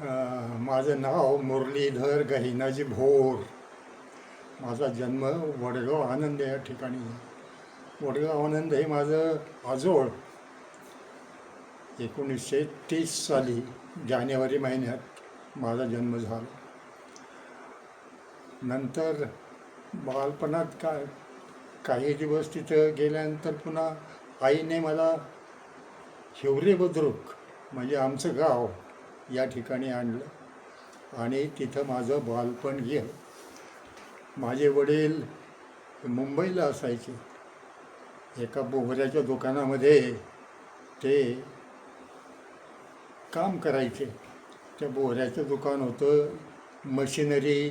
माझं नाव मुरलीधर गहिनाजी भोर. माझा जन्म वडगाव आनंद या ठिकाणी. वडगाव आनंद हे माझं आजोळ 1930 साली जानेवारी महिन्यात माझा जन्म झाला. नंतर बालपणात काही दिवस तिथं गेल्यानंतर पुन्हा आईने मला हिवरे बुद्रुक म्हणजे आमचं गाव या ठिकाणी आणलं आणि तिथं माझं बालपण गेलं. माझे वडील मुंबईला असायचे. एका बोगऱ्याच्या दुकानामध्ये ते काम करायचे. त्या बोगऱ्याचं दुकान होतं मशिनरी,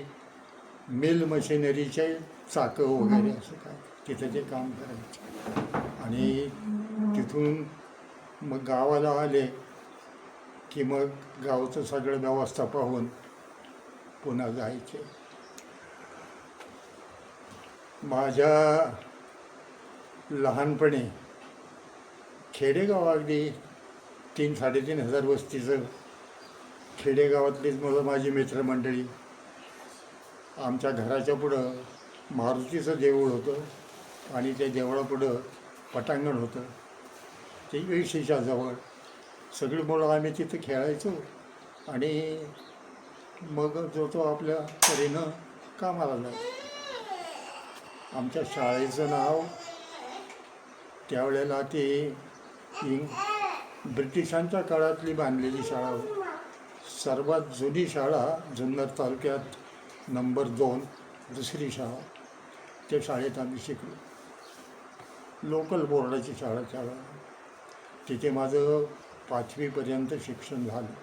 मिल मशिनरीचे चाकं वगैरे असं काय, तिथं ते काम करायचे. आणि तिथून मग गावाला आले की मग गावचं सगळं व्यवस्था पाहून पुन्हा जायचे. माझ्या लहानपणी खेडेगाव अगदी 3-3.5 वस्तीचं खेडेगावातलीच मला माझी मित्रमंडळी. आमच्या घराच्या पुढं मारुतीचं देऊळ होतं आणि त्या देवळापुढं पटांगण होतं. ते वेशीच्या जवळ सगळी मुलं आम्ही तिथं खेळायचो आणि मग जो तो आपल्या तऱ्हेनं कामाला जायचो. आमच्या शाळेचं नाव त्यावेळेला ती ब्रिटिशांच्या काळातली बांधलेली शाळा होती. सर्वात जुनी शाळा जुन्नर तालुक्यात नंबर 2 दुसरी शाळा. त्या शाळेत आम्ही शिकलो. लोकल बोर्डाची शाळा. तिथे माझं 5वीपर्यंत शिक्षण झालं.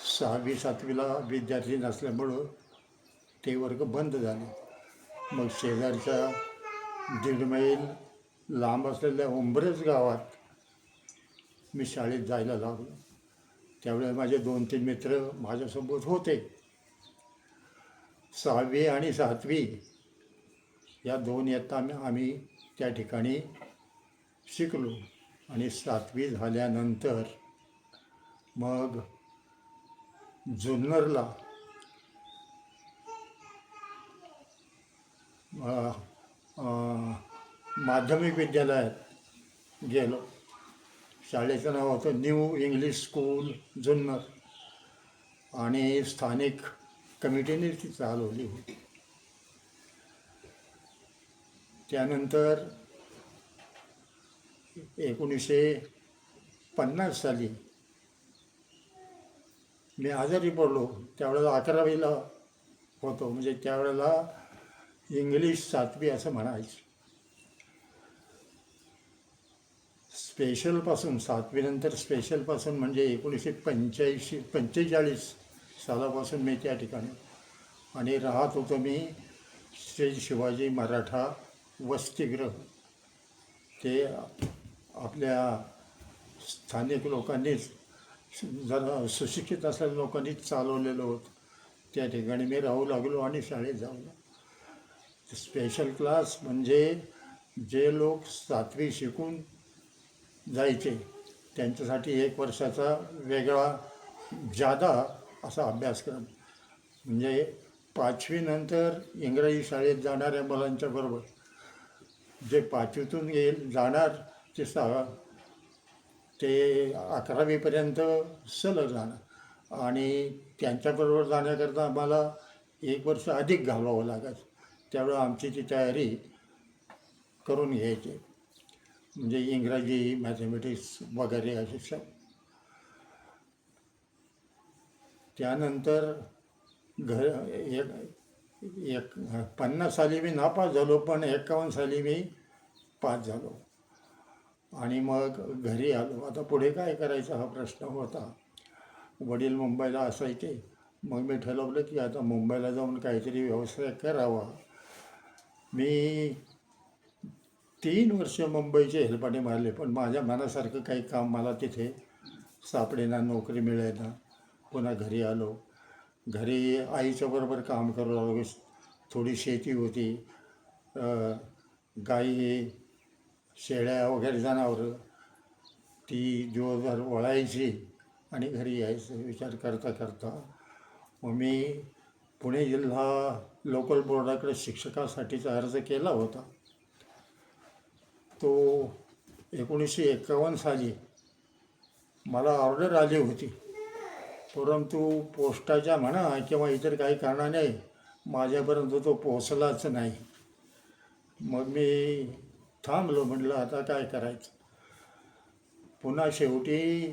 6वी-7वीला विद्यार्थी नसल्यामुळं ते वर्ग बंद झाले. मग शेजारच्या 1.5 मैल लांब असलेल्या उंबरज गावात मी शाळेत जायला लागलो. त्यावेळेस माझे 2-3 मित्र माझ्यासोबत होते. 6वी आणि 7वी या 2 इयत्ता आम्ही त्या ठिकाणी शिकलो. आणि 7वी झाल्यानंतर मग जुन्नरला माध्यमिक विद्यालयात गेलो. शाळेचं नाव होतं न्यू इंग्लिश स्कूल जुन्नर आणि स्थानिक कमिटीने ती चालवली होती. त्यानंतर 1950 साली मी आजारी पडलो. त्यावेळेला 11वीला होतो. म्हणजे त्यावेळेला इंग्लिश 7वी असं म्हणायचं. स्पेशलपासून 7वीनंतर स्पेशलपासून म्हणजे 1945 सालापासून मी त्या ठिकाणी आणि राहत होतो मी श्री शिवाजी मराठा वसतिगृह. ते आपल्या स्थानिक लोकांनीच, जरा सुशिक्षित असलेल्या लोकांनीच चालवलेलं होतं. त्या ठिकाणी मी राहू लागलो आणि शाळेत जाऊ. स्पेशल क्लास म्हणजे जे लोक 7वी शिकून जायचे त्यांच्यासाठी 1 वर्षाचा वेगळा जादा असा अभ्यासक्रम. म्हणजे 5वीनंतर इंग्रजी शाळेत जाणाऱ्या मुलांच्या बरोबर जे 5वीतून जाणार ते 11वीपर्यंत सलग जाणार आणि त्यांच्याबरोबर जाण्याकरता आम्हाला 1 वर्ष अधिक घालवावं लागायचं. त्यावेळं आमची ती तयारी करून घ्यायची. म्हणजे इंग्रजी, मॅथमॅटिक्स वगैरे असे सब. त्यानंतर 50 साली मी नापास झालो, पण 51 साली मी पास झालो. आणि मग घरी आलो. आता पुढे काय करायचा हा प्रश्न होता. वडील मुंबईला असायचे. मग मी ठरवलं की आता मुंबईला जाऊन काहीतरी व्यवसाय करावा. मी 3 वर्ष मुंबईचे हेलपाटे मारले, पण माझ्या मनासारखं काही काम मला तिथे सापडेना, नोकरी मिळेना. पुन्हा घरी आलो. घरी आईच्या बरोबर काम करू लागलो. थोडी शेती होती, गाई, शेळ्या वगैरे जनावरं ती दिवसभर वळायची आणि घरी यायचं. विचार करता करता मग मी पुणे जिल्हा लोकल बोर्डाकडे शिक्षकासाठीचा अर्ज केला होता. तो 1951 साली मला ऑर्डर आली होती, परंतु पोस्टाच्या म्हणा किंवा इतर काही कारणाने माझ्यापर्यंत तो पोचलाच नाही. मग मी थांबलो, म्हटलं आता काय करायचं. पुन्हा शेवटी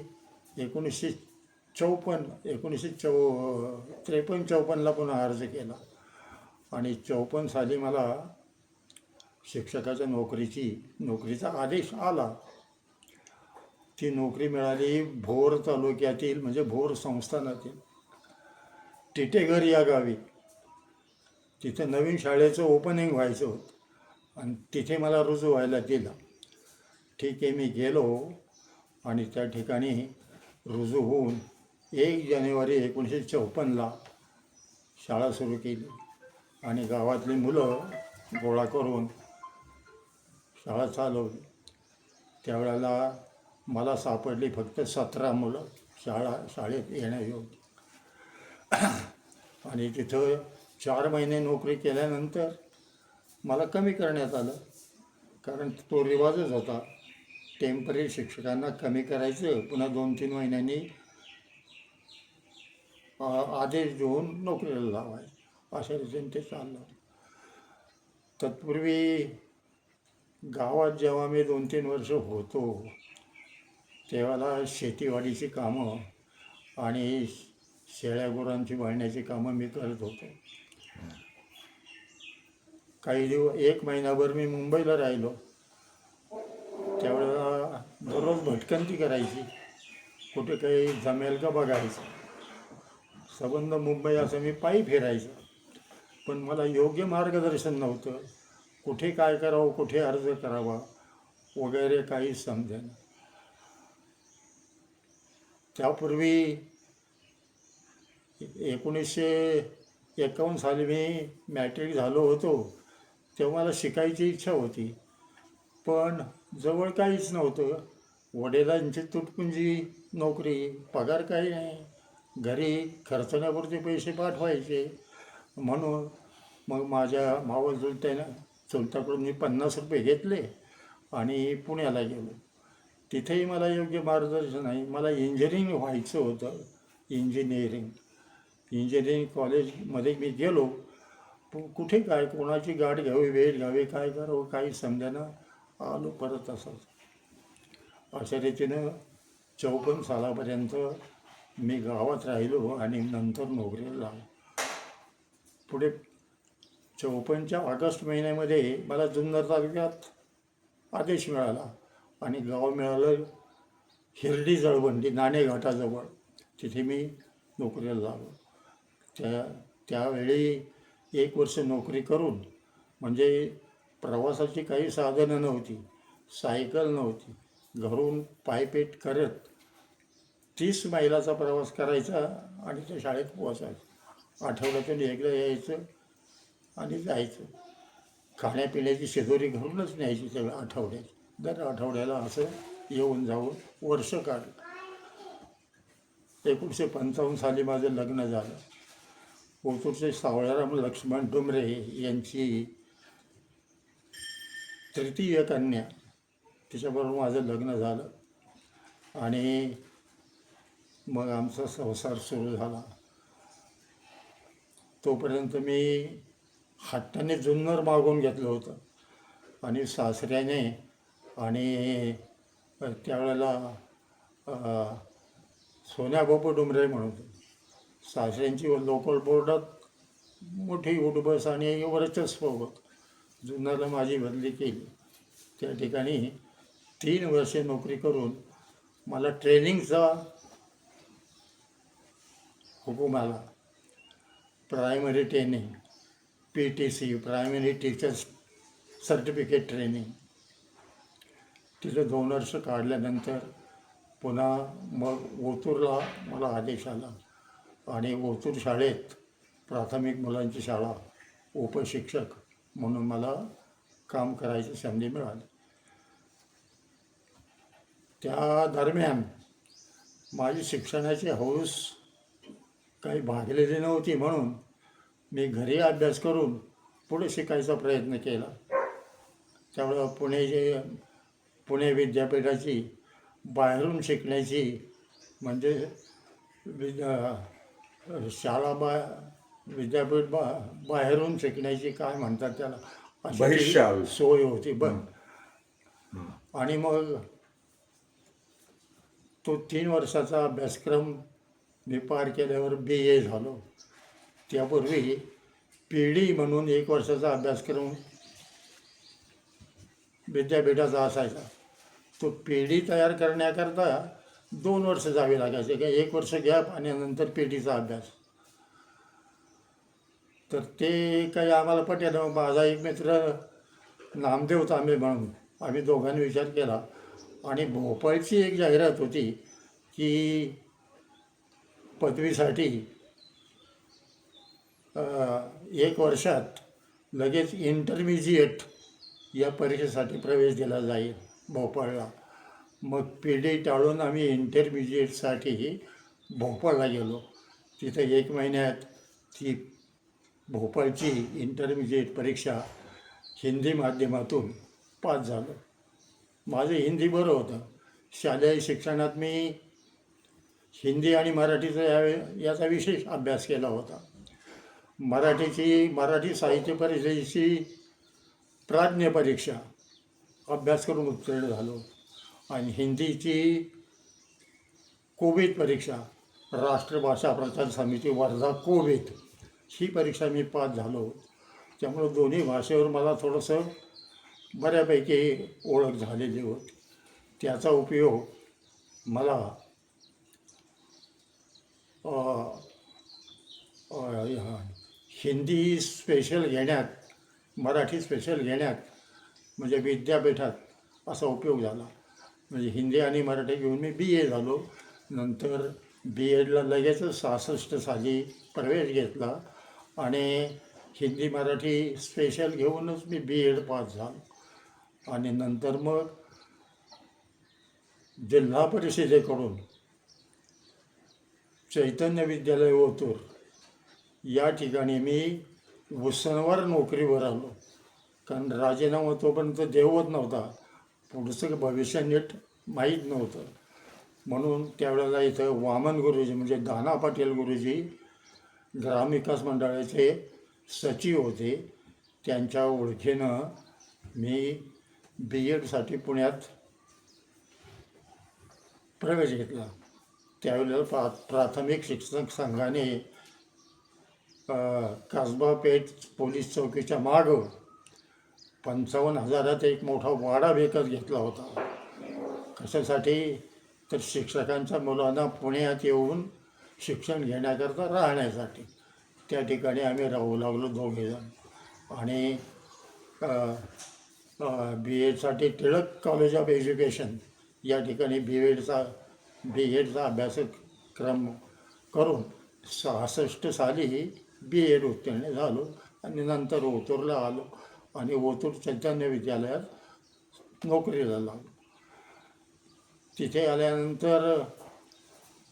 1953-54ला पुन्हा अर्ज केला आणि 54 साली मला शिक्षकाच्या नोकरीचा आदेश आला. ती नोकरी मिळाली भोर तालुक्यातील, म्हणजे भोर संस्थानातील टिटेघर या गावी. तिथं नवीन शाळेचं ओपनिंग व्हायचं होतं आणि तिथे मला रुजू व्हायला दिलं. ठीक आहे, मी गेलो आणि त्या ठिकाणी रुजू होऊन 1 जानेवारी 1954ला शाळा सुरू केली आणि गावातली मुलं गोळा करून शाळा चालवली. त्यावेळेला मला सापडली फक्त 17 मुलं शाळेत येण्यायोग्य. आणि तिथं 4 महिने नोकरी केल्यानंतर मला कमी करण्यात आलं, कारण तो रिवाजच होता. टेम्पररी शिक्षकांना कमी करायचं, पुन्हा 2-3 महिन्यांनी आदेश देऊन नोकरीला लावायचं, अशा रीतीने ते चाललं. तत्पूर्वी गावात जेव्हा मी 2-3 वर्ष होतो तेव्हा शेतीवाडीची कामं आणि शेळ्या गुरांची वाळण्याची कामं मी करत होतो. काही दिवस 1 महिनाभर मी मुंबईला राहिलो. त्यावेळेला दररोज भटकंती करायची, कुठे काही जमेल का बघायचं. संबंध मुंबई असं मी पायी फिरायचं, पण मला योग्य मार्गदर्शन नव्हतं. कुठे काय करावं, कुठे अर्ज करावा वगैरे काही समजेना. त्यापूर्वी 1951 साली मी मॅट्रिक झालो होतो. तेव्हा मला शिकायची इच्छा होती, पण जवळ काहीच नव्हतं. वडिलांची तुटपुंजी नोकरी, पगार काही नाही, घरी खर्चण्यापुरते पैसे पाठवायचे. म्हणून मग माझ्या मावस चुलत्याकडून मी 50 रुपये घेतले आणि पुण्याला गेलो. तिथेही मला योग्य मार्गदर्शन नाही. मला इंजिनिअरिंग व्हायचं होतं. इंजिनिअरिंग कॉलेजमध्ये मी गेलो, कुठे काय, कोणाची गाठ घ्यावी, वेळ घ्यावी, काय करावं काही समजेना. आलो परत असंच. अशा रीतीनं 54 सालापर्यंत मी गावात राहिलो आणि नंतर नोकरीला लागलो. पुढे 54च्या ऑगस्ट महिन्यामध्ये मला जुन्नर तालुक्यात आदेश मिळाला आणि गाव मिळालं हिरडी जळवंडी, नाणेघाटाजवळ. तिथे मी नोकरीला लागलो. त्यावेळी 1 वर्ष नोकरी करून, म्हणजे प्रवासाची काही साधनं नव्हती, सायकल नव्हती, घरून पायपेट करत 30 मैलाचा प्रवास करायचा आणि त्या शाळेत पोचायचं. आठवड्यातून एकदा यायचं आणि जायचं. खाण्यापिण्याची शेजारी घरूनच न्यायची सगळं आठवड्याची. दर आठवड्याला असं येऊन जाऊन वर्ष काढलं. 1955 साली माझं लग्न झालं. ओतूरचे सावळाराम लक्ष्मण डुमरे यांची 3य कन्या, तिच्याबरोबर माझं लग्न झालं आणि मग आमचा संसार सुरू झाला. तोपर्यंत मी हट्टाने जुन्नर मागून घेतलं होतं आणि सासऱ्याने आणि त्यावेळेला सोन्याबापू डुमरे म्हणून सासऱ्यांची लोकल बोर्डात मोठी उठबस आणि वर्चस्व होतं. जुन्नरला माझी बदली केली. त्या ठिकाणी 3 वर्षे नोकरी करून मला ट्रेनिंगचा हुकूम आला. Primary training, PTC, primary teachers certificate training. तिथं 2 वर्ष काढल्यानंतर पुन्हा मग ओतूरला मला आदेश आला आणि ओतूर शाळेत प्राथमिक मुलांची शाळा उपशिक्षक म्हणून मला काम करायची संधी मिळाली. त्या दरम्यान माझी शिक्षणाची हौस काही भागलेली नव्हती, म्हणून मी घरी अभ्यास करून पुढे शिकायचा प्रयत्न केला. त्यामुळं पुणे विद्यापीठाची बाहेरून शिकण्याची म्हणजे शाळा विद्यापीठ बाहेरून शिकण्याची काय म्हणतात त्याला, अशी सोय होती. आणि मग तो 3 वर्षाचा अभ्यासक्रम मी पार केल्यावर BA झालो. त्यापूर्वी PD म्हणून 1 वर्षाचा अभ्यासक्रम विद्यापीठाचा असायचा. तो PD तयार करण्याकरता 2 वर्ष जावे लागायचे, का 1 वर्ष गॅप आणि नंतर PDचा अभ्यास. तर ते काही आम्हाला पटेल. माझा एक मित्र नामदेव तांबे म्हणून, आम्ही दोघांनी विचार केला आणि भोपाळची एक जाहिरात होती की पदवीसाठी 1 वर्षात लगेच इंटरमिजिएट या परीक्षेसाठी प्रवेश दिला जाईल भोपाळला. मग PD टाळून आम्ही इंटरमिजिएटसाठी भोपाळला गेलो. तिथे 1 महिन्यात ती भोपाळची इंटरमिजिएट परीक्षा हिंदी माध्यमातून पास झालो. माझं हिंदी बरं होतं. शालेय शिक्षणात मी हिंदी आणि मराठीचा याचा विशेष अभ्यास केला होता. मराठी साहित्य परिषदेची प्राज्ञ परीक्षा अभ्यास करून उत्तीर्ण झालो आणि हिंदीची कोविद परीक्षा, राष्ट्रभाषा प्रचार समिती वर्धा कोविद, ही परीक्षा मी पास झालो. त्यामुळं दोन्ही भाषेवर मला थोडंसं बऱ्यापैकी ओळख झालेली होती. त्याचा उपयोग मला हिंदी स्पेशल घेण्यात, मराठी स्पेशल घेण्यात म्हणजे विद्यापीठात असा उपयोग झाला. म्हणजे हिंदी आणि मराठी घेऊन मी BA झालो. नंतर B.Edला लगेचच 66 साली प्रवेश घेतला आणि हिंदी मराठी स्पेशल घेऊनच मी B.Ed पास झालो. आणि नंतर मग जिल्हा परिषदेकडून चैतन्य विद्यालय ओतूर या ठिकाणी मी उसनवर नोकरीवर आलो. कारण राजीनामा तोपर्यंत देवत नव्हता, पुढचं भविष्य नीट माहीत नव्हतं. म्हणून त्यावेळेला इथं वामन गुरुजी म्हणजे दाना पाटील गुरुजी ग्रामविकास मंडळाचे सचिव होते. त्यांच्या ओळखीनं मी B.Edसाठी पुण्यात प्रवेश घेतला. त्यावेळेला प्राथमिक शिक्षक संघाने कसबा पेठ पोलीस चौकीच्या मागं 55,000 एक मोठा वाडा विकत घेतला होता. कशासाठी? तर शिक्षकांच्या मुलांना पुण्यात येऊन शिक्षण घेण्याकरता राहण्यासाठी. त्या ठिकाणी आम्ही राहू लागलो दोघेजण. आणि B.Edसाठी टिळक कॉलेज ऑफ एज्युकेशन या ठिकाणी B.Edचा अभ्यासक्रम करून 66 साली B.Ed उत्तीर्ण झालो आणि नंतर ओतूरला आलो आणि ओतूर चैतन्य विद्यालयात नोकरीला लागलो. तिथे आल्यानंतर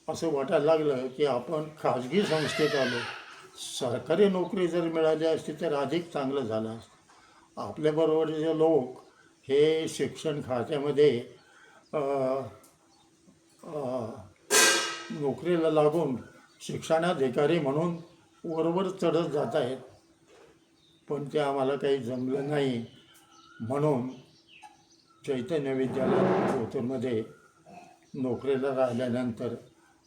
असं वाटायला लागलं की आपण खाजगी संस्थेत आलो. सरकारी नोकरी जर मिळाली असती तर अधिक चांगलं झालं असतं. आपल्याबरोबरचे लोक हे शिक्षण खात्यामध्ये नोकरीला लागून शिक्षणाधिकारी म्हणून वरवर चढत जात आहेत, पण ते आम्हाला काही जमलं नाही. म्हणून चैतन्य विद्यालय ओतूरमध्ये नोकरीला राहिल्यानंतर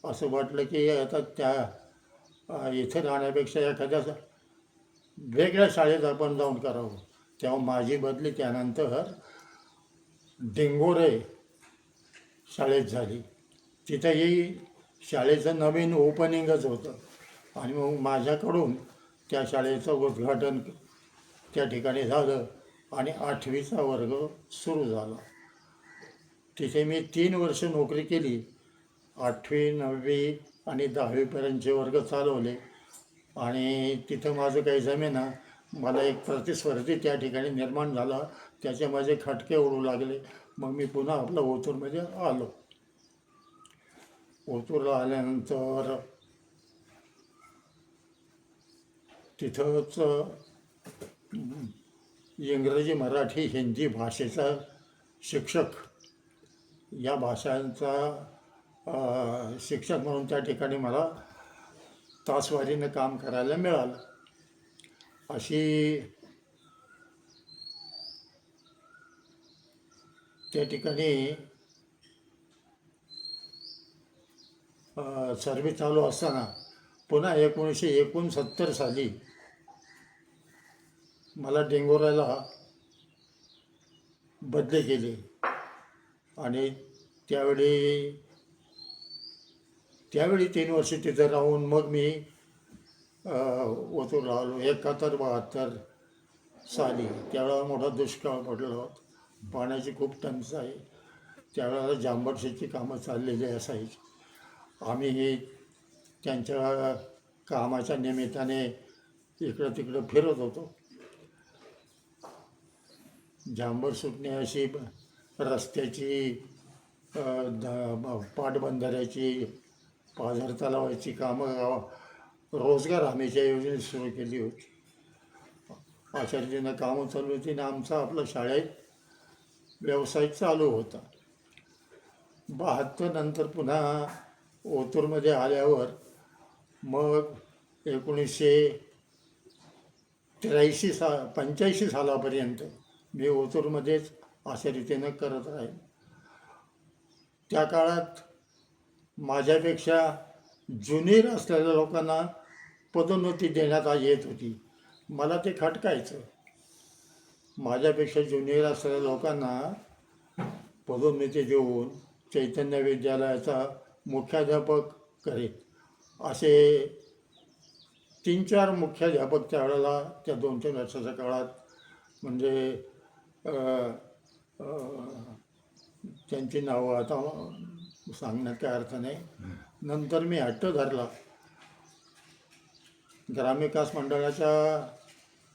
असं वाटलं की आता इथे राहण्यापेक्षा एखाद्या वेगळ्या शाळेत आपण जाऊन करावं. तेव्हा माझी बदली त्यानंतर डिंगोरे शाळेत झाली. तिथंही शाळेचं नवीन ओपनिंगच होतं आणि मग माझ्याकडून त्या शाळेचं उद्घाटन त्या ठिकाणी झालं आणि 8वीचा वर्ग सुरू झाला. तिथे मी 3 वर्ष नोकरी केली. 8वी 9वी आणि 10वीपर्यंतचे वर्ग चालवले आणि तिथं माझं काही जमेना. मला एक प्रतिस्पर्धी त्या ठिकाणी निर्माण झाला. त्याचे माझे खटके उडू लागले. मग मी पुन्हा आपलं ओतूरमध्ये आलो. ओतूरला आल्यानंतर तिथंच इंग्रजी मराठी हिंदी भाषेचा शिक्षक या भाषांचा शिक्षक म्हणून त्या ठिकाणी मला तासवारीनं काम करायला मिळालं. अशी त्या ठिकाणी सर्व्हिस चालू असताना पुन्हा 1969 साली मला डेंगोऱ्याला बदली केली आणि त्यावेळी 3 वर्ष तिथं राहून मग मी ओतूरला आलो. 71-72 साली. त्यावेळेला मोठा दुष्काळ पडला होता, पाण्याची खूप टंचाई. त्यावेळेला जांभरशीची कामं चाललेली असायची. आम्ही त्यांच्या कामाच्या निमित्ताने इकडं तिकडं फिरत होतो. जांभर सुटणे अशी रस्त्याची, पाटबंधाऱ्याची, पाझर तलावाची कामं रोजगार हमीच्या योजनेत सुरू केली होती. आचार्यजींना कामं चालू होती आणि आमचा आपला शाळेत व्यवसाय चालू होता. 72 नंतर पुन्हा ओतूरमध्ये आल्यावर मग 1985 सालापर्यंत मी ओतूरमध्येच अशा रीतीनं करत राहील. त्या काळात माझ्यापेक्षा ज्युनियर असलेल्या लोकांना पदोन्नती देण्यात येत होती. मला ते खटकायचं. माझ्यापेक्षा ज्युनियर असलेल्या लोकांना पदोन्नती देऊन चैतन्य विद्यालयाचा मुख्याध्यापक करीत. असे 3-4 मुख्याध्यापक त्यावेळेला त्या 2-3 वर्षाच्या काळात, म्हणजे त्यांची नावं आता सांगण्यात काय अर्थ नाही. नंतर मी हट्ट धरला. ग्रामविकास मंडळाच्या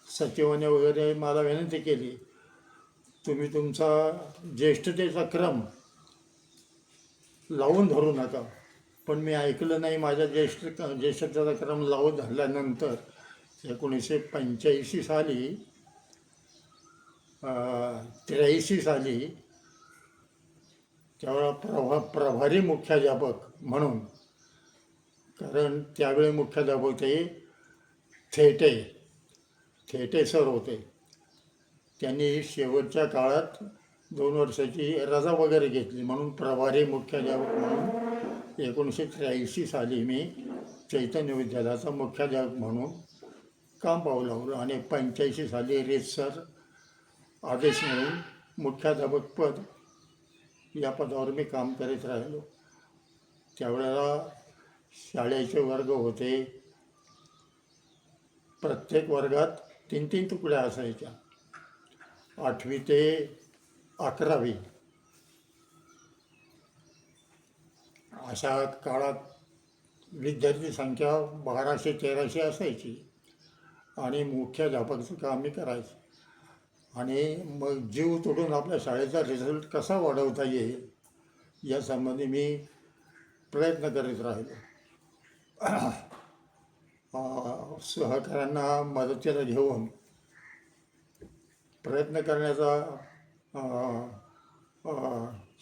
सचिवाने वगैरे मला विनंती केली, तुम्ही तुमचा ज्येष्ठतेचा क्रम लावून धरू नका. पण मी ऐकलं नाही. माझ्या ज्येष्ठतेचा क्रम लावून धरल्यानंतर 1985 साली 83 साली त्यावेळेला प्रभारी मुख्याध्यापक म्हणून, कारण त्यावेळी मुख्याध्यापक ते थेटे सर होते. त्यांनी शेवटच्या काळात 2 वर्षाची रजा वगैरे घेतली, म्हणून प्रभारी मुख्याध्यापक म्हणून 1983 साली मी चैतन्य विद्यालयाचा मुख्याध्यापक म्हणून काम पाहू लागलो. आणि 85 साली रीतसर आदेश म्हणून मुख्याध्यापक पद या पदावर मी काम करीत राहिलो. त्यावेळेला शाळेचे वर्ग होते. प्रत्येक वर्गात 3-3 तुकड्या असायच्या. 8वी ते 11वी अशा काळात विद्यार्थी संख्या 1200-1300 असायची. आणि मुख्याध्यापकाचं काम मी करायचं. आणि मग जीव तोडून आपल्या शाळेचा रिझल्ट कसा वाढवता येईल यासंबंधी मी प्रयत्न करीत राहिलो. सहकाऱ्यांना मदतीला घेऊन प्रयत्न करण्याचा,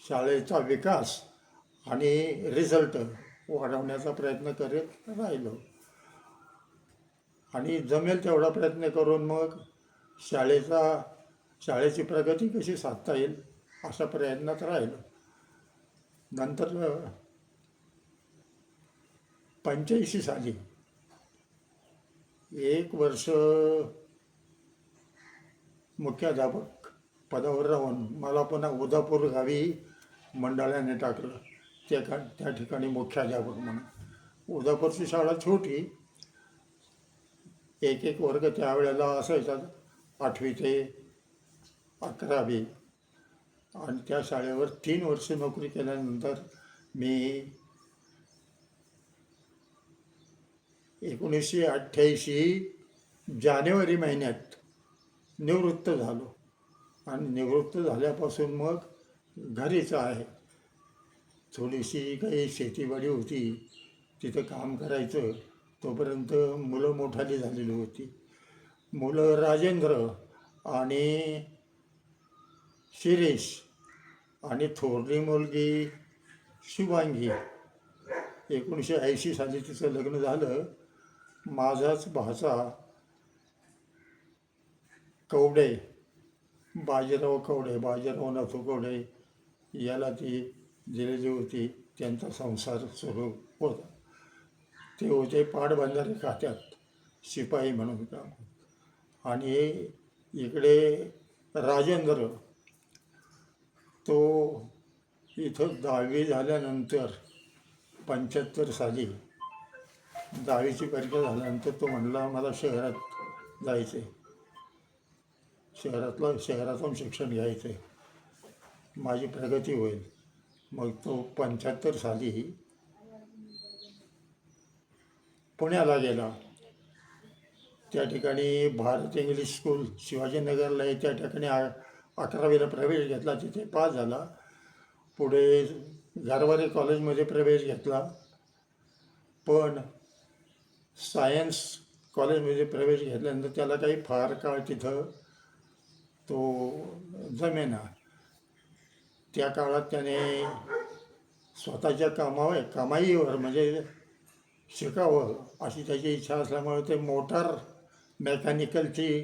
शाळेचा विकास आणि रिझल्ट वाढवण्याचा प्रयत्न करीत राहिलो. आणि जमेल तेवढा प्रयत्न करून मग शाळेची प्रगती कशी साधता येईल अशा प्रयत्नात राहिलो. नंतर 85 साली 1 वर्ष मुख्याध्यापक पदावर राहून मला पुन्हा उदापूर गावी मंडळाने टाकलं. त्या ठिकाणी मुख्याध्यापक म्हणून. उदापूरची शाळा छोटी, 1 वर्ग त्यावेळेला असायचा, 8वी ते 11वी. आणि त्या शाळेवर 3 वर्ष नोकरी केल्यानंतर मी 1988 जानेवारी महिन्यात निवृत्त झालो. आणि निवृत्त झाल्यापासून मग घरीच आहे. थोडीशी काही शेतीवाडी होती, तिथं काम करायचं. तोपर्यंत मुलं मोठाली झालेली होती. मुलं राजेंद्र आणि शिरीष आणि थोरली मुलगी शुभांगी. 1980 साली तिचं लग्न झालं. माझाच भाचा कवडे, बाजीराव नाथू कवडे याला ती दिलेली होती. त्यांचा संसार सुरू होता. ते होते पाटबंधारे खात्यात शिपाई म्हणून काम. आणि इकडे राजेंद्र, तो इथं 10वी झाल्यानंतर 75 साली 10वीची परीक्षा झाल्यानंतर तो म्हणला मला शहरात जायचं आहे, शहरातून शिक्षण घ्यायचं आहे, माझी प्रगती होईल. मग तो 75 साली पुण्याला गेला. त्या ठिकाणी भारत इंग्लिश स्कूल शिवाजीनगरला आहे, त्या ठिकाणी 11वीला प्रवेश घेतला, तिथे पास झाला. पुढे गारवारे कॉलेजमध्ये प्रवेश घेतला, पण सायन्स कॉलेजमध्ये प्रवेश घेतल्यानंतर त्याला काही फार काळ तिथं तो जमेना. त्या काळात त्याने स्वतःच्या कमाईवर म्हणजे शिकावं अशी त्याची इच्छा असल्यामुळे ते मोटार मेकॅनिकलची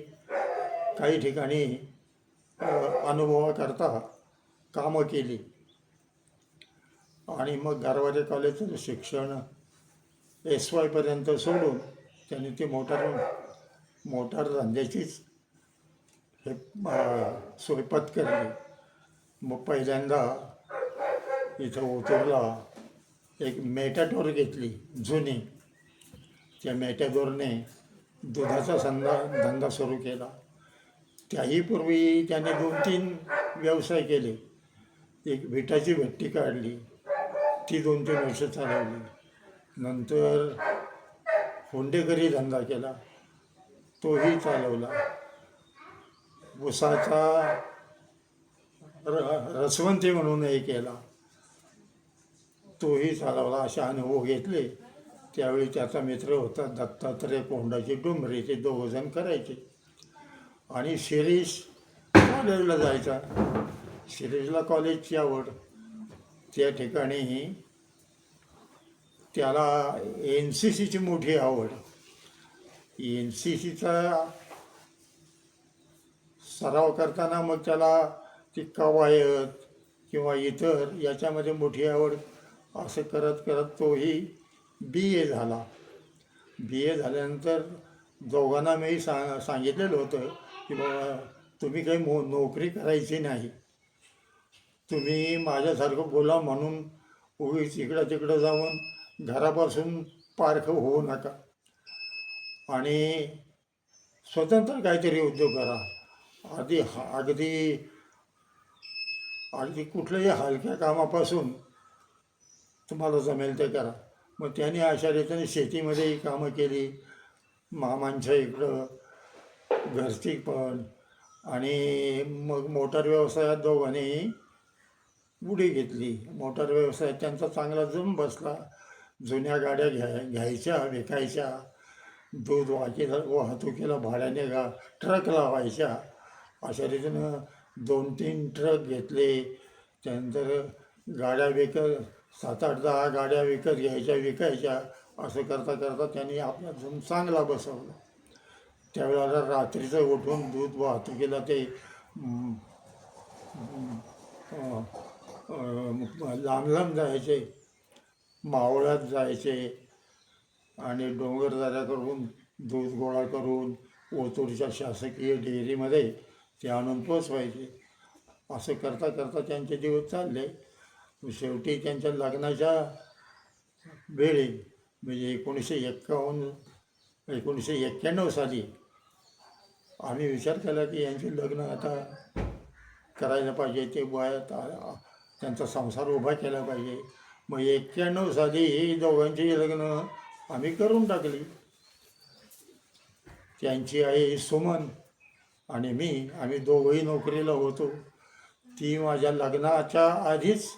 काही ठिकाणी अनुभवाकरता कामं केली. आणि मग गारवारे कॉलेजचं शिक्षण SY पर्यंत सोडून त्यांनी ती मोटार धंद्याचीच हे सोय पत्करली. मग पहिल्यांदा इथं ओतूरला एक मेटॅडोर घेतली जुनी. त्या मेटॅडोरने दुधाचा धंदा सुरू केला. त्याही पूर्वी त्याने 2-3 व्यवसाय केले. एक विटाची भट्टी काढली, ती 2-3 वर्ष चालवली. नंतर हुंडेकरी धंदा केला, तोही चालवला. ऊसाचा रसवंती म्हणूनही केला, तोही चालवला. असे अनुभव घेतले. त्यावेळी त्याचा मित्र होता दत्तात्रय कोंडाजी डुमरे, ते 2 जण करायचे. आणि शिरीष कॉलेजला जायचा. शिरीषला कॉलेजची आवड. त्या ठिकाणी त्याला NCCची मोठी आवड. NCCचा सराव करताना मग त्याला ती कवायत किंवा इतर याच्यामध्ये मोठी आवड. असं करत करत तोही BA झाला. BA झाल्यानंतर दोघांना मी सांगितलेलं होतं की बाबा तुम्ही काही नोकरी करायची नाही, तुम्ही माझ्यासारखं बोला म्हणून उगीच इकडं तिकडं जाऊन घरापासून पारखं होऊ नका आणि स्वतंत्र काहीतरी उद्योग करा. अगदी कुठल्याही हलक्या कामापासून तुम्हाला जमेल ते करा. मग त्याने अशा रीतीने शेतीमध्येही कामं केली, मामांच्या इकडं घरची पण. आणि मग मोटार व्यवसायात दोघांनी उडी घेतली. मोटार व्यवसायात त्यांचा चांगला जम बसला. जुन्या गाड्या घ्यायच्या, विकायच्या. दूध वाहतुकीला भाड्याने ट्रक लावायच्या. अशा रीतीनं 2-3 ट्रक घेतले. त्यानंतर गाड्या 7-8-10 गाड्या विकत घ्यायच्या, विकायच्या. असं करता करता त्यांनी आपला जम चांगला बसवला. त्यावेळेला रात्रीचं उठून दूध वाहतुकीला ते लांब जायचे, मावळात जायचे आणि डोंगरदऱ्या करून दूध गोळा करून ओतूरच्या शासकीय डेअरीमध्ये ते आणून पोचवायचे. असं करता करता त्यांचे दिवस चालले. शेवटी त्यांच्या लग्नाच्या वेळी म्हणजे 1991 साली आम्ही विचार केला की यांचे लग्न आता करायला पाहिजे, ते वयात त्यांचा संसार उभा केला पाहिजे. मग 91 साली ही दोघांची लग्न आम्ही करून टाकली. त्यांची आई सुमन आणि मी, आम्ही दोघंही नोकरीला होतो. ती माझ्या लग्नाच्या आधीच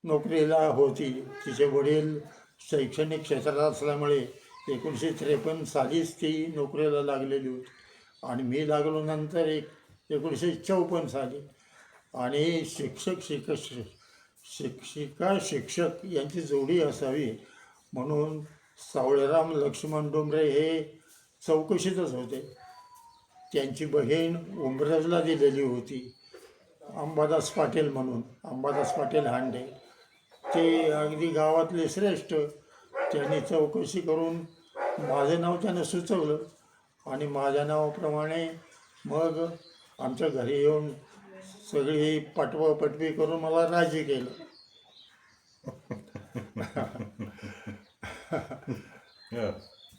नोकरीला होती. तिचे वडील शैक्षणिक क्षेत्रात असल्यामुळे 1953 सालीच ती नोकरीला लागलेली होती आणि मी लागलो नंतर 1954 साली. आणि शिक्षिका शिक्षक यांची जोडी असावी म्हणून सावळेराम लक्ष्मण डोंगरे हे चौकशीतच होते. त्यांची बहीण उंब्रजला दिलेली होती, अंबादास पाटील म्हणून, अंबादास पाटील हांडे. ते अगदी गावातले श्रेष्ठ. त्यांनी चौकशी करून माझं नाव त्यानं सुचवलं आणि माझ्या नावाप्रमाणे मग आमच्या घरी येऊन सगळी पाठवापटवी करून मला राजी केलं.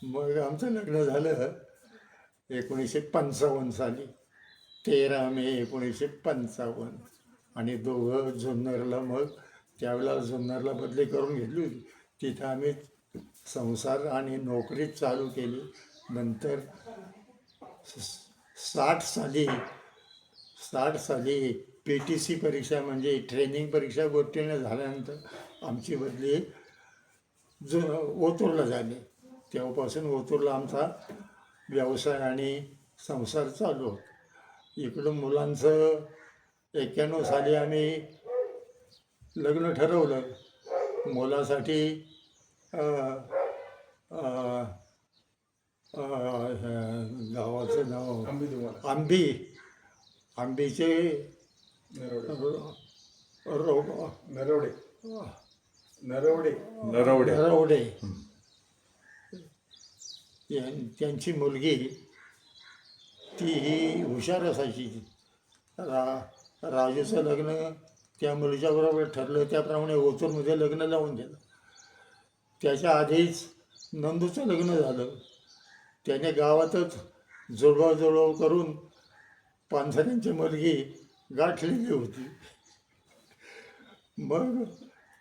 मग आमचं लग्न झालं 1955 साली, 13 मे 1955. आणि दोघं जुन्नरला, मग त्यावेळेला जुन्नरला बदली करून घेतली होती. तिथं आम्ही संसार आणि नोकरी चालू केली. नंतर 60 साली PTC परीक्षा म्हणजे ट्रेनिंग परीक्षा उत्तीर्ण झाल्यानंतर आमची बदली ओतूरला झाली. तेव्हापासून ओतूरला आमचा व्यवसाय आणि संसार चालू होता. इकडून मुलांचं 91 साली आम्ही लग्न ठरवलं. मुलासाठी गावाचं नाव आंबीचे नरवडे. त्यांची मुलगी ती ही हुशार असायची. राजूचं लग्न त्या मुलीच्याबरोबर ठरलं, त्याप्रमाणे ओतूरमध्ये लग्न लावून दिलं. त्याच्या आधीच नंदूचं लग्न झालं. त्याने गावातच जुळवाजुळव करून पानसऱ्यांची मुलगी गाठलेली होती. मग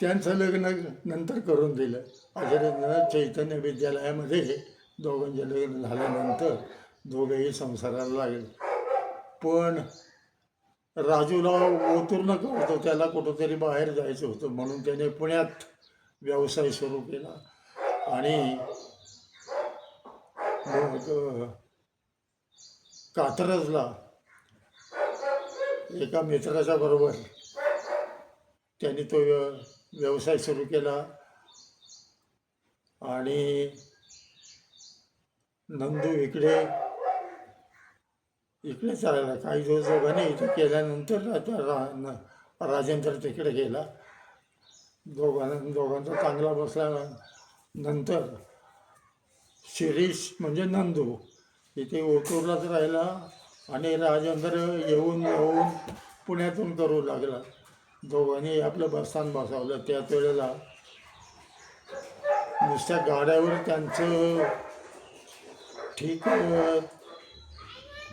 त्यांचं लग्न नंतर करून दिलं. अशा चैतन्य विद्यालयामध्ये दोघांचे लग्न झाल्यानंतर दोघेही संसाराला लागले. पण राजूला ओतूर नको होतं, त्याला कुठंतरी बाहेर जायचं होतं, म्हणून त्याने पुण्यात व्यवसाय सुरू केला. आणि मग कात्रजला एका मित्राच्या बरोबर त्यांनी तो व्यवसाय सुरू केला. आणि नंदू इकडे चालला. काही दिवस दोघांनी इथं केल्यानंतर राजेंद्र तिकडे गेला. दोघांचा चांगला बसला. नंतर शिरीष म्हणजे नंदू इथे ओतूरलाच राहिला आणि राजेंद्र येऊन पुण्यातून करू लागला. दोघांनी आपलं बसस्थान बसवलं. त्याच वेळेला नुसत्या गाड्यावर त्यांचं ठीक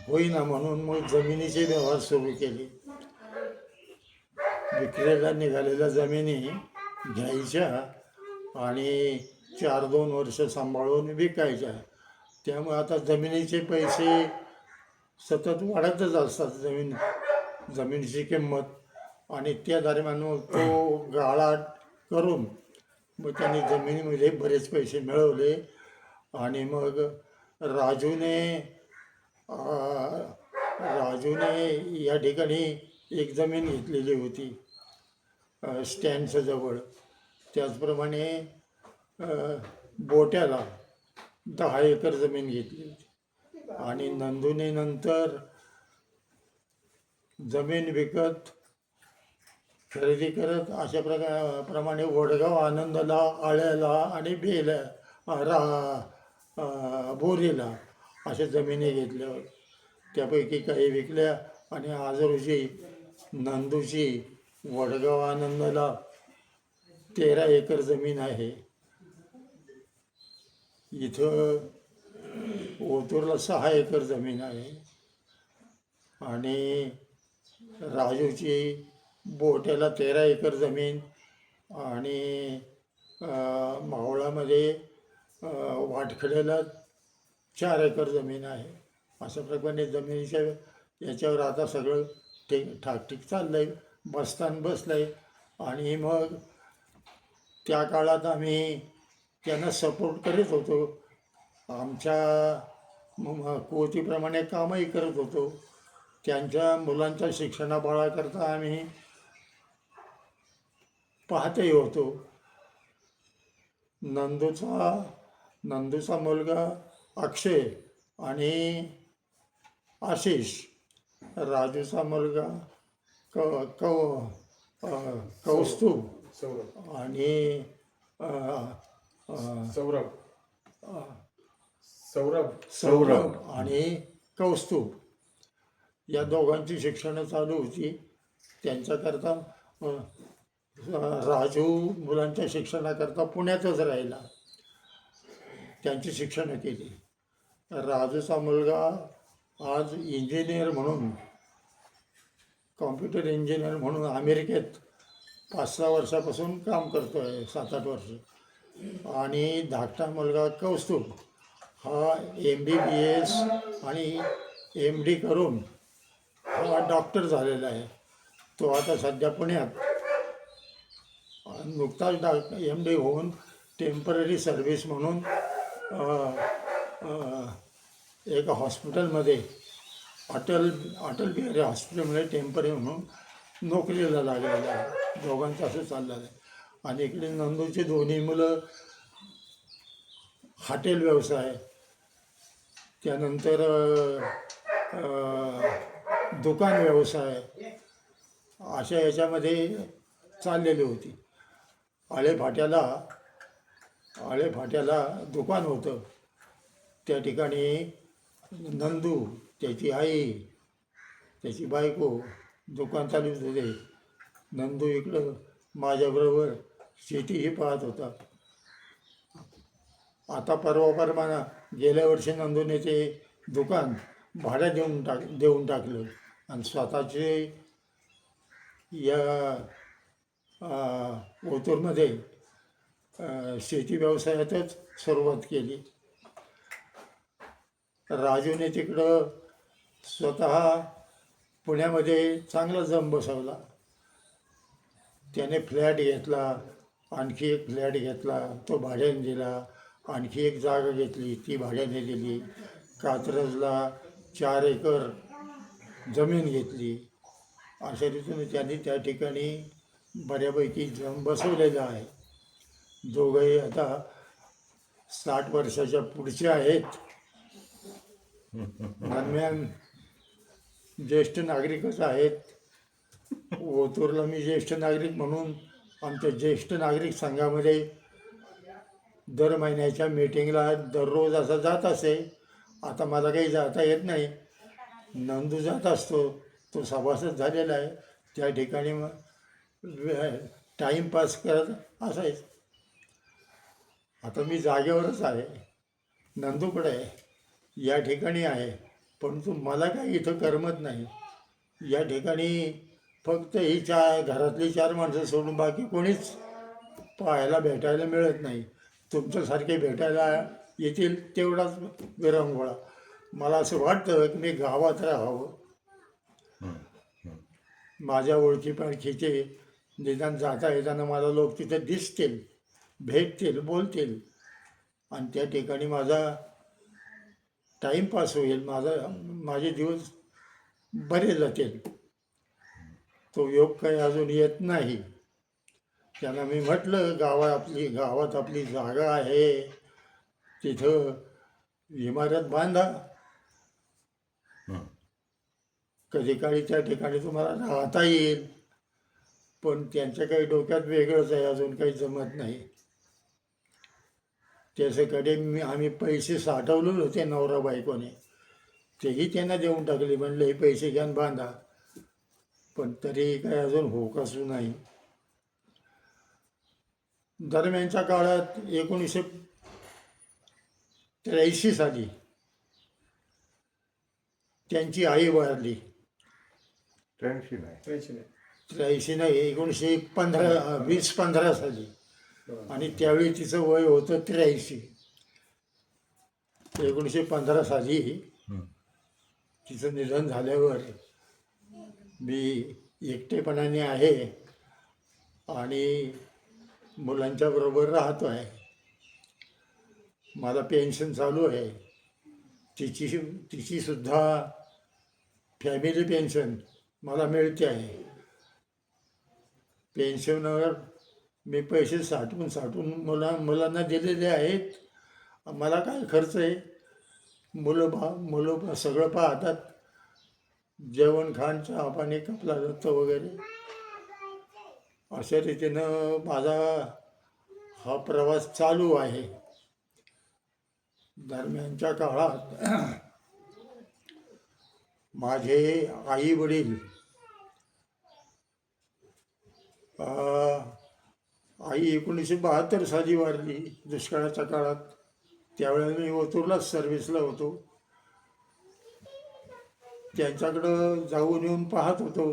होईना म्हणून मग जमिनीचे व्यवहार सुरू केले. विक्रीला निघालेल्या जमिनी घ्यायच्या आणि 4-2 वर्ष सांभाळून विकायच्या. त्यामुळे आता जमिनीचे पैसे सतत वाढतच असतात, जमिनीची किंमत. आणि त्या दरम्यान मग तो गाळा करून मग त्यांनी जमिनीमध्ये बरेच पैसे मिळवले. आणि मग राजूने या ठिकाणी एक जमीन घेतलेली होती स्टँडच्या जवळ. त्याचप्रमाणे बोट्याला 10 एकर जमीन घेतली होती. आणि नंदूने नंतर जमीन विकत खरेदी करत अशा प्रमाणे वडगाव, आनंदला, आळ्याला आणि बोरीला अशा जमिनी घेतल्या. त्यापैकी काही विकल्या. आणि आज रोजी नंदूची वडगाव आनंदला 13 एकर जमीन आहे. इथं ओतूरला 6 एकर जमीन आहे. आणि राजूची बोट्याला 13 एकर जमीन आणि मावळामध्ये वाटखड्याला 4 एकर जमीन आहे. अशा प्रकारे जमिनीच्या याच्यावर आता सगळं ठाकठीक चाललं आहे. बसस्थान बसलं आहे. आणि मग त्या काळात आम्ही त्यांना सपोर्ट करीत होतो. आमच्या कुवतीप्रमाणे कामही करत होतो. त्यांच्या मुलांच्या शिक्षणाबाळाकरता आम्ही पाहतही होतो. नंदूचा मुलगा अक्षय आणि आशिष, राजूचा मुलगा क कौ कौस्तुभ सौरभ आणि अ, अ, सौरभ अ, सौरभ सौरभ आणि कौस्तुभ या दोघांची शिक्षणं चालू होती. त्यांच्याकरता राजू मुलांच्या शिक्षणाकरता पुण्यातच राहिला. त्यांची शिक्षणं केली. राजूचा मुलगा आज इंजिनियर म्हणून, कॉम्प्युटर इंजिनियर म्हणून अमेरिकेत 5-6 वर्षापासून काम करतो आहे, 7-8 वर्ष. आणि धाकटा मुलगा कौस्तुभ हा MBBS आणि MD करून हा डॉक्टर झालेला आहे. तो आता सध्या पुण्यात नुकताच MD होऊन टेम्पररी सर्व्हिस म्हणून एका हॉस्पिटलमध्ये अटल बिहारी हॉस्पिटलमध्ये टेम्पररी म्हणून नोकरीला लागलेलं आहे. दोघांचं असं चाललेलं आहे. आणि इकडे नंदूची दोन्ही मुलं हॉटेल व्यवसाय, त्यानंतर दुकान व्यवसाय अशा याच्यामध्ये चाललेली होती. आळेफाट्याला दुकान होतं. त्या ठिकाणी नंदू, त्याची आई, त्याची बायको दुकान चालवत होते. नंदू इकडं माझ्याबरोबर शेतीही पाहत होता. आता परवा गेल्या वर्षी नंदूने ते दुकान भाड्या देऊन टाकलं आणि स्वतःचे या ओतूरमध्ये शेती व्यवसायातच सुरुवात केली. राजूने तिकडं स्वतः पुण्यामध्ये चांगला जम बसवला. त्याने फ्लॅट घेतला, आणखी एक फ्लॅट घेतला, तो भाड्याने दिला. आणखी एक जागा घेतली, ती भाड्याने दिली. कात्रजला 4 एकर जमीन घेतली. अशा रीतीने त्यांनी त्या ठिकाणी बऱ्यापैकी जम बसवलेला आहे. दोघंही आता 60 वर्षाच्या पुढचे आहेत. दरम्यान ज्येष्ठ नागरिकच आहेत. ओतूरला मी ज्येष्ठ नागरिक म्हणून आमच्या ज्येष्ठ नागरिक संघामध्ये दर महिन्याच्या मीटिंगला दररोज असा जात असे. आता मला काही जाता येत नाही. नंदू जात असतो, तो सभासद झालेला आहे. त्या ठिकाणी मग टाईमपास करत असायचं. आता मी जागेवरच आहे, नंदूकडे आहे, या ठिकाणी आहे. परंतु मला काही इथं करमत नाही. या ठिकाणी फक्त ही घरातली 4 माणसं सोडून बाकी कोणीच पाहायला भेटायला मिळत नाही. तुमच्यासारखे भेटायला येतील तेवढाच विरंगुळा. मला असं वाटतं की मी गावात राहावं. माझ्या ओळखीपाळखीचे निदान जाता येताना मला लोक तिथे दिसतील, भेटतील, बोलतील आणि त्या ठिकाणी माझा टाईमपास होईल. माझे दिवस बरे जातील. तो योग काही अजून येत नाही. त्यांना मी म्हटलं गावात आपली जागा आहे, तिथं इमारत बांधा. कधी काळी त्या ठिकाणी तुम्हाला राहता येईल. पण त्यांच्या काही डोक्यात वेगळंच आहे, अजून काही जमत नाही. त्याच्याकडे आम्ही पैसे साठवले होते नवरा बायकोने, तेही त्यांना देऊन टाकले. म्हणले हे पैसे घ्या बांधा. पण तरी काही अजून होकसू नाही. दरम्यानच्या काळात 1983 साली त्यांची आई वारली. 83 नाही, 1915 साली. आणि त्यावेळी तिचं वय होतं 83. 1915 साली तिचं निधन झाल्यावर मी एकटेपणाने आहे आणि मुलांच्या बरोबर राहतो आहे. मला पेन्शन चालू आहे. तिची तिची सुद्धा फॅमिली पेन्शन मला मिळते आहे. पेन्शनवर मी पैसे साठवून साठवून मुलांना दिलेले आहेत. मला काय खर्च आहे. मुलं सगळं पाहतात. जेवण खाण चहा पाणी कपला जातं वगैरे. अशा रीतीनं माझा हा प्रवास चालू आहे. दरम्यानच्या काळात माझे आई वडील आई 1972 साली वारली दुष्काळाच्या काळात. त्यावेळेला मी ओतूरलाच सर्व्हिसला होतो. त्यांच्याकडं जाऊन येऊन पाहत होतो.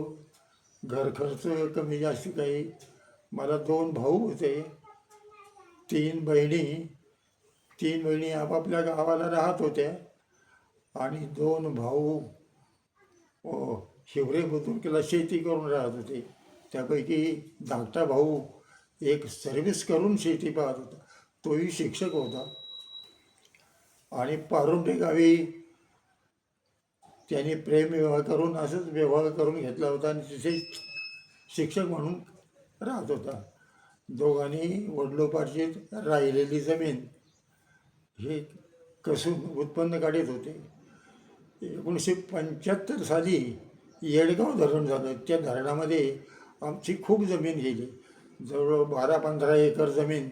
घर खर्च कमी जास्त काही. मला 2 भाऊ होते, 3 बहिणी. 3 बहिणी आपापल्या गावाला राहत होत्या आणि 2 भाऊ हिवरे बुद्रुकला शेती करून राहत होते. त्यापैकी धाकटा भाऊ एक सर्व्हिस करून शेती पाहत होता. तोही शिक्षक होता आणि पारुंडे गावी त्यांनी प्रेमविवाह करून असंच विवाह करून घेतला होता आणि तिथे शिक्षक म्हणून राहत होता. दोघांनी वडिलोपार्जित राहिलेली जमीन हे कसून उत्पन्न काढत होते. 1975 साली येडगाव धरण झालं. त्या धरणामध्ये आमची खूप जमीन गेली. जवळ 12-15 एकर जमीन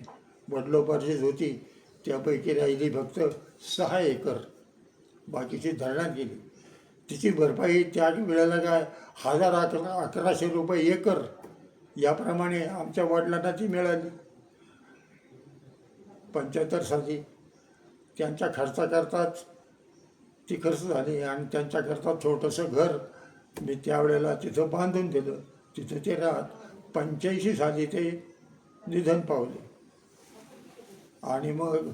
वडिलोपार्जित होती. त्यापैकी राहिली फक्त 6 एकर. बाकीची धरणात गेली. तिची भरपाई त्या वेळेला काय 1100 रुपये एकर याप्रमाणे आमच्या वडिलांना ती मिळाली. 75 साली त्यांच्या खर्चाकरताच ती खर्च झाली आणि त्यांच्याकरता छोटंसं घर मी त्यावेळेला तिथं बांधून दिलं. तिथं ते राहत. 85 साली ते निधन पावले आणि मग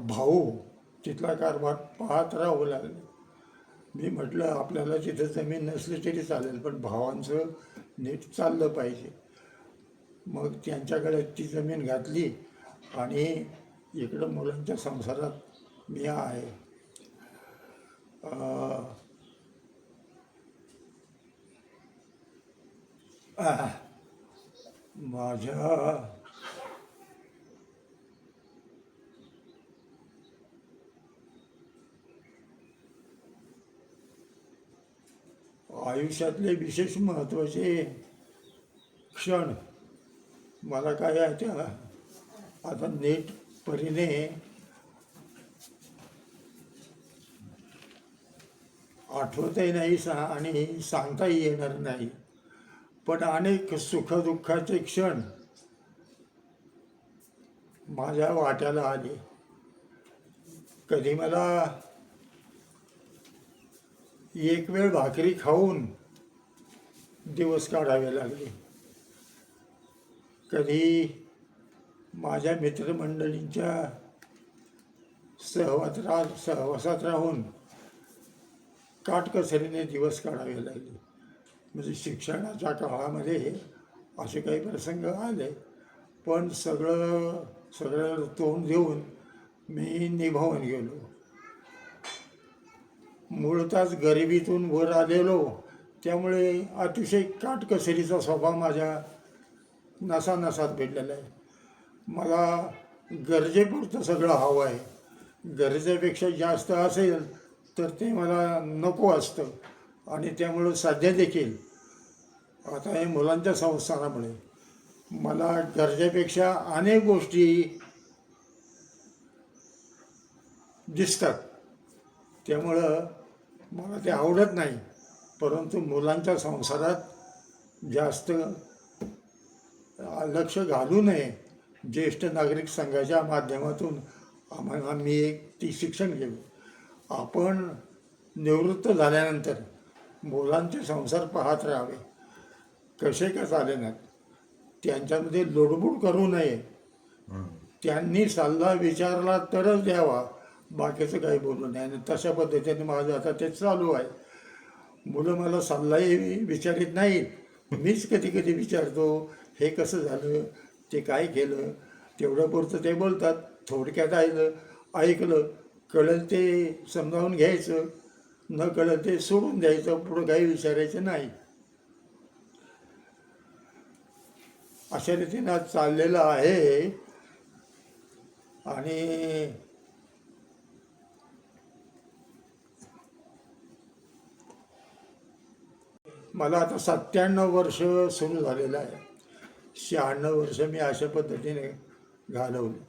भाऊ तिथला कारभार पाहत राहावं लागले. मी म्हटलं आपल्याला तिथं जमीन नसली तरी चालेल पण भावांचं नीट चाललं पाहिजे. मग त्यांच्याकडे ती जमीन घातली आणि इकडं मुलांच्या संसारात मी आहे. माझ्या आयुष्यातले विशेष महत्त्वाचे क्षण मला काय आहे त्या आता नीट परीने आठवतही नाही आणि सांगताही येणार नाही. पण अनेक सुखदुःखाचे क्षण माझ्या वाट्याला आले. कधी मला एक वेळ भाकरी खाऊन दिवस काढावे लागले. कधी माझ्या मित्रमंडळींच्या सहवासात राहून काटकसरीने दिवस काढावे लागले. म्हणजे शिक्षणाच्या काळामध्ये असे काही प्रसंग आले पण सगळं तोंड देऊन मी निभावून गेलो. मूळतःच गरिबीतून वर आलेलो त्यामुळे अतिशय काटकसरीचा स्वभाव माझ्या नसानसात भेटलेला आहे. मला गरजेपुरतं सगळं हवं आहे. गरजेपेक्षा जास्त असेल तर ते मला नको असतं आणि त्यामुळं सध्या देखील आता हे मुलांच्या संसारामुळे मला गरजेपेक्षा अनेक गोष्टी दिसतात. त्यामुळं मला ते आवडत नाही. परंतु मुलांच्या संसारात जास्त लक्ष घालू नये. ज्येष्ठ नागरिक संघाच्या माध्यमातून मी ती शिक्षण घेऊ. आपण निवृत्त झाल्यानंतर मुलांचे संसार पाहत राहावे. कसे का चालेनात त्यांच्यामध्ये लुडबुड करू नये. त्यांनी सल्ला विचारला तरच द्यावा. बाकीचं काही बोलू नये. आणि तशा पद्धतीने माझं आता ते चालू आहे. मुलं मला सल्लाही विचारित नाहीत मीच कधी कधी विचारतो हे कसं झालं, ते काय केलं, तेवढं पुरतं ते बोलतात. थोडक्यात ऐकलं, कळलं ते समजावून घ्यायचं, न कळलं ते सोडून द्यायचं, पुढं काही विचारायचं नाही. अशा रीतीनं आज चाललेलं आहे. आणि मला आता 97 वर्ष सुरू झालेलं आहे. 96 वर्ष मी अशा पद्धतीने घालवली.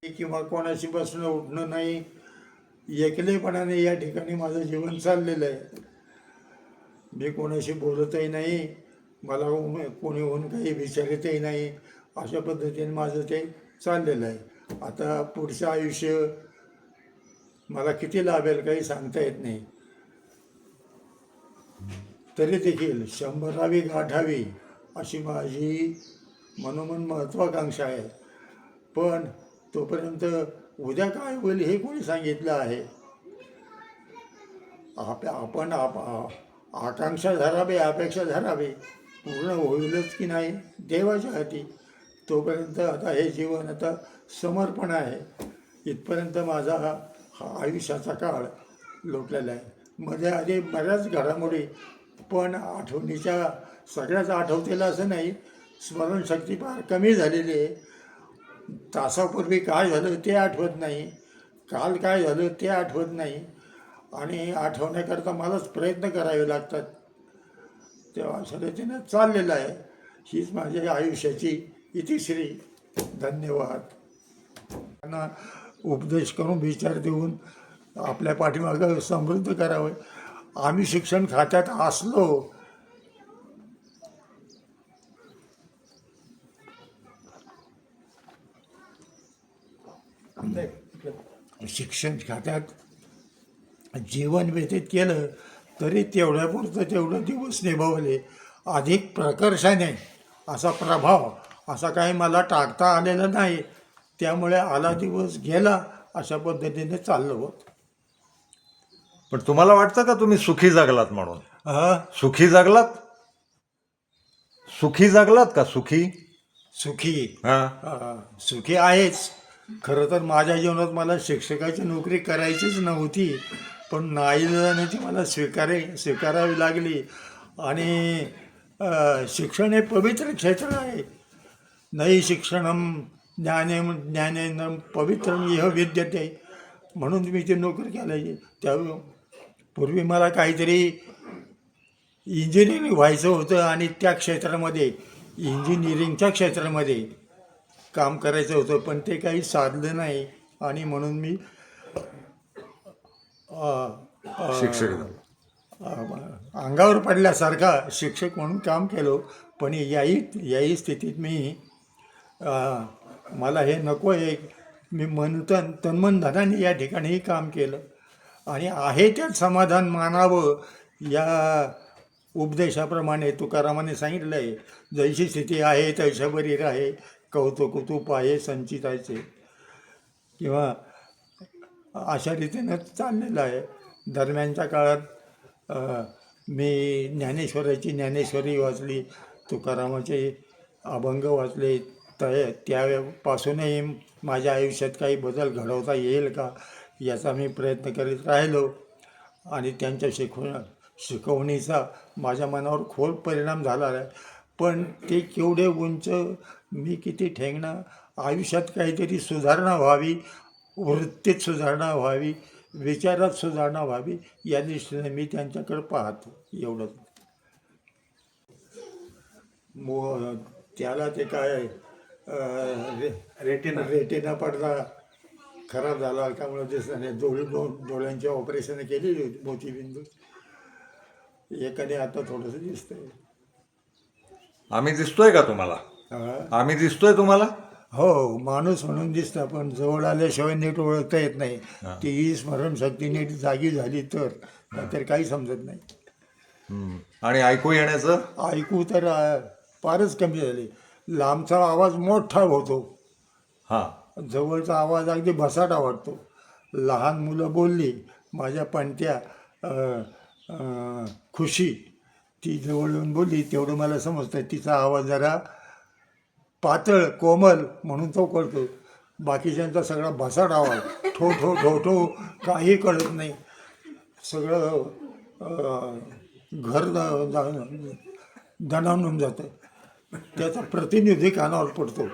किंवा कोणाशी बसणं उठणं नाही, एकलेपणाने या ठिकाणी माझं जीवन चाललेलं आहे. मी कोणाशी बोलतही नाही, मला कोणी होऊन काही विचारतही नाही. अशा पद्धतीने माझं ते चाललेलं आहे. आता पुढचं आयुष्य मला किती लाभेल काही सांगता येत नाही. तरी देखील 100वी गाठावी अशी माझी मनोमन महत्त्वाकांक्षा आहे. पण तोपर्यंत उद्या काय होईल हे कोणी सांगितलं आहे? आपण आकांक्षा धरावी, अपेक्षा धरावी, पूर्ण होईलच की नाही देवाच्या हाती. तोपर्यंत आता हे जीवन आता समर्पण आहे. इथपर्यंत माझा हा आयुष्याचा काळ लोटलेला आहे. मध्ये आधी बऱ्याच घडामोडी, पण आठवणीच्या सगळ्याच आठवतेला असं नाही. स्मरणशक्ती फार कमी झालेली आहे. तासापूर्वी काय झालं ते आठवत नाही, काल काय झालं ते आठवत नाही, आणि आठवण्याकरता मलाच प्रयत्न करावे लागतात. तेव्हा अशा रीतीनं चाललेलं आहे. हीच माझ्या आयुष्याची इतिश्री. धन्यवाद. त्यांना उपदेश करून, विचार देऊन आपल्या पाठीमागं समृद्ध करावं. आम्ही शिक्षण खात्यात असलो शिक्षण खात्यात जीवन व्यतीत केलं तरी तेवढ्यापुरतं तेवढं दिवस निभावले. अधिक प्रकर्षाने असा प्रभाव असा काही मला टाकता आलेला नाही. त्यामुळे आला दिवस गेला अशा पद्धतीने चाललं होतं. पण तुम्हाला वाटतं का तुम्ही सुखी जगलात म्हणून? सुखी जगलात? सुखी जगलात का? सुखी सुखी हा सुखी आहेच. खरं तर माझ्या जीवनात मला शिक्षकाची नोकरी करायचीच नव्हती, पण नाईलाजाने ती मला स्वीकारावी लागली. आणि शिक्षण हे पवित्र क्षेत्र आहे. नई शिक्षणम ज्ञानेन पवित्रम इह विद्यते, म्हणून मी ती नोकरी केली. त्या पूर्वी मला काहीतरी इंजिनिअरिंग व्हायचं होतं आणि त्या क्षेत्रामध्ये, इंजिनिअरिंगच्या क्षेत्रामध्ये काम करायचं होतं, पण ते काही साधलं नाही. आणि म्हणून मी शिक्षक. अंगावर पडल्यासारखा शिक्षक म्हणून काम केलं. पण याही स्थितीत मी मला हे नको आहे. मी तन्मन धनाने या ठिकाणी काम केलं आणि आहे त्यात समाधान मानावं. या उपदेशाप्रमाणे तुकारामाने सांगितलं आहे, जैशी स्थिती आहे तैशाबरी राहे, कौतुक तूप आहे संचितायचे. किंवा अशा रीतीनं चाललेलं आहे. दरम्यानच्या काळात मी ज्ञानेश्वरी वाचली, तुकारामाचे अभंग वाचले. त्यापासूनही माझ्या आयुष्यात काही बदल घडवता येईल का याचा मी प्रयत्न करीत राहिलो. आणि त्यांच्या शिकवणीचा माझ्या मनावर खोल परिणाम झाला आहे. पण ते केवढे उंच, मी किती ठेंगणं. आयुष्यात काहीतरी सुधारणा व्हावी, वृत्तीत सुधारणा व्हावी, विचारात सुधारणा व्हावी, या दृष्टीने मी त्यांच्याकडे पाहतो. एवढंच. त्याला ते काय रेटिना पडदा खराब झाला, त्यामुळे दिसत नाही. डोळ्यांची ऑपरेशन केलेली होती, मोतीबिंदू. एकाने आता थोडंसं दिसतंय. आम्ही दिसतोय का तुम्हाला? आम्ही दिसतोय तुम्हाला? हो, माणूस म्हणून दिसतं, पण जवळ आल्याशिवाय नीट ओळखता येत नाही. ती स्मरणशक्ती नीट जागी झाली तर काही समजत नाही. आणि ऐकू येण्याचं? ऐकू तर फारच कमी झाली. लांबचा आवाज मोठा होतो, जवळचा आवाज अगदी भसाटा वाटतो. लहान मुलं बोलली, माझ्या पणत्या खुशी ती जवळ येऊन बोलली तेवढं मला समजतं. तिचा आवाज जरा पातळ कोमल म्हणून तो कळतो. बाकीच्यांचा सगळा भसाड आवाज ठो ठो ठो ठो काही कळत नाही. सगळं घर दणाणून जातं. त्याचा प्रतिनिधी कानावर पडतो.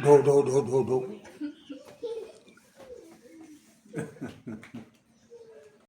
ढो ढो ढो ढो ढो.